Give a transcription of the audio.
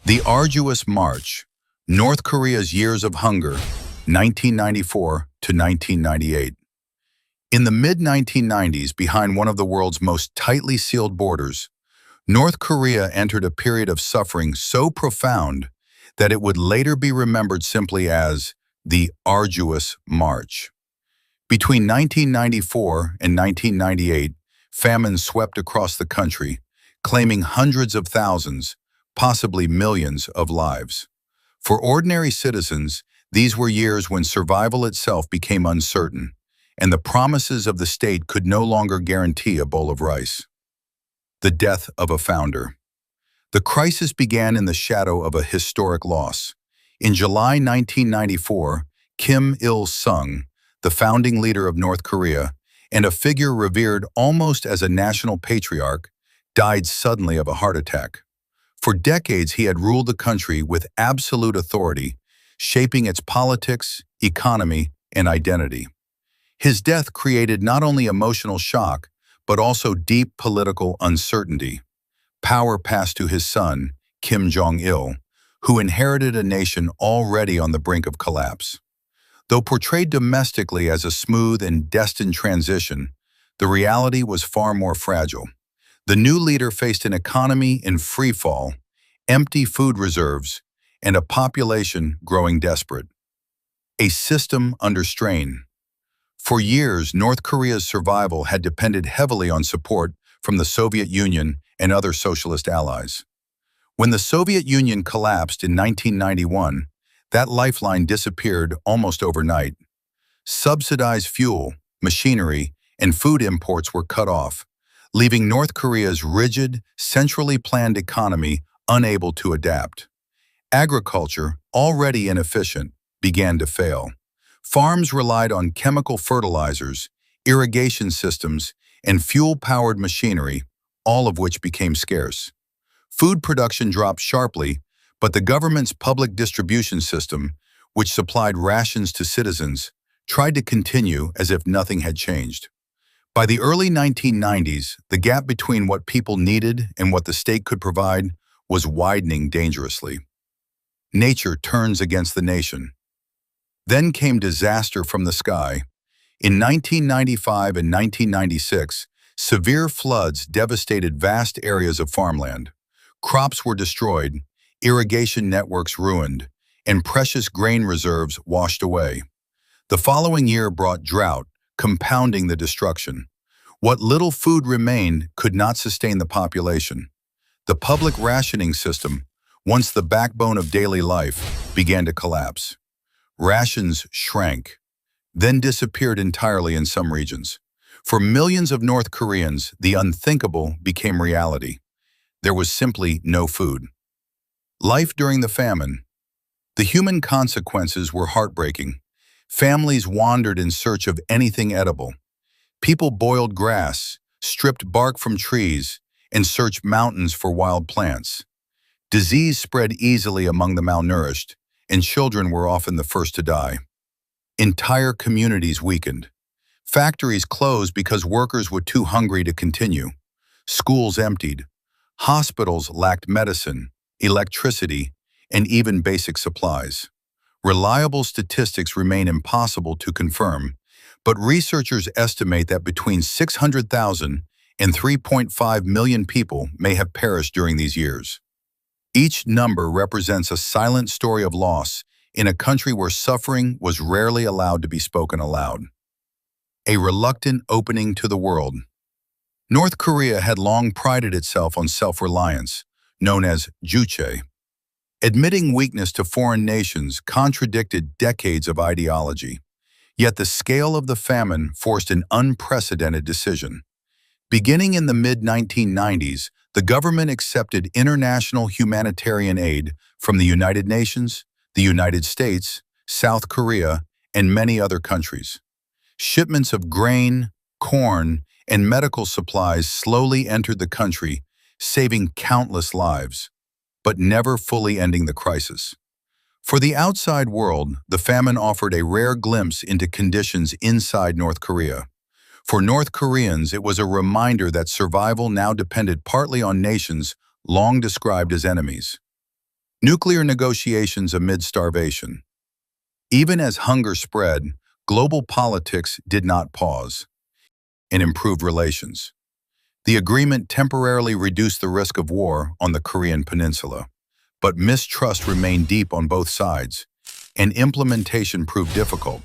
The Arduous March, North Korea's Years of Hunger, 1994 to 1998. In the mid-1990s, behind one of the world's most tightly sealed borders, North Korea entered a period of suffering so profound that it would later be remembered simply as the Arduous March. Between 1994 and 1998, famine swept across the country, claiming hundreds of thousands, possibly millions of lives. For ordinary citizens, these were years when survival itself became uncertain, and the promises of the state could no longer guarantee a bowl of rice. The death of a founder. The crisis began in the shadow of a historic loss. In July 1994, Kim Il-sung, the founding leader of North Korea, and a figure revered almost as a national patriarch, died suddenly of a heart attack. For decades, he had ruled the country with absolute authority, shaping its politics, economy, and identity. His death created not only emotional shock, but also deep political uncertainty. Power passed to his son, Kim Jong-il, who inherited a nation already on the brink of collapse. Though portrayed domestically as a smooth and destined transition, the reality was far more fragile. The new leader faced an economy in freefall, empty food reserves, and a population growing desperate. A system under strain. For years, North Korea's survival had depended heavily on support from the Soviet Union and other socialist allies. When the Soviet Union collapsed in 1991, that lifeline disappeared almost overnight. Subsidized fuel, machinery, and food imports were cut off, leaving North Korea's rigid, centrally planned economy unable to adapt. Agriculture, already inefficient, began to fail. Farms relied on chemical fertilizers, irrigation systems, and fuel-powered machinery, all of which became scarce. Food production dropped sharply, but the government's public distribution system, which supplied rations to citizens, tried to continue as if nothing had changed. By the early 1990s, the gap between what people needed and what the state could provide was widening dangerously. Nature turns against the nation. Then came disaster from the sky. In 1995 and 1996, severe floods devastated vast areas of farmland. Crops were destroyed, irrigation networks ruined, and precious grain reserves washed away. The following year brought drought, compounding the destruction. What little food remained could not sustain the population. The public rationing system, once the backbone of daily life, began to collapse. Rations shrank, then disappeared entirely in some regions. For millions of North Koreans, the unthinkable became reality. There was simply no food. Life during the famine. The human consequences were heartbreaking. Families wandered in search of anything edible. People boiled grass, stripped bark from trees, and searched mountains for wild plants. Disease spread easily among the malnourished, and children were often the first to die. Entire communities weakened. Factories closed because workers were too hungry to continue. Schools emptied. Hospitals lacked medicine, electricity, and even basic supplies. Reliable statistics remain impossible to confirm, but researchers estimate that between 600,000 and 3.5 million people may have perished during these years. Each number represents a silent story of loss in a country where suffering was rarely allowed to be spoken aloud. A reluctant opening to the world. North Korea had long prided itself on self-reliance, known as juche. Admitting weakness to foreign nations contradicted decades of ideology. Yet the scale of the famine forced an unprecedented decision. Beginning in the mid-1990s, the government accepted international humanitarian aid from the United Nations, the United States, South Korea, and many other countries. Shipments of grain, corn, and medical supplies slowly entered the country, saving countless lives, but never fully ending the crisis. For the outside world, the famine offered a rare glimpse into conditions inside North Korea. For North Koreans, it was a reminder that survival now depended partly on nations long described as enemies. Nuclear negotiations amid starvation. Even as hunger spread, global politics did not pause and improved relations. The agreement temporarily reduced the risk of war on the Korean peninsula, but mistrust remained deep on both sides, and implementation proved difficult.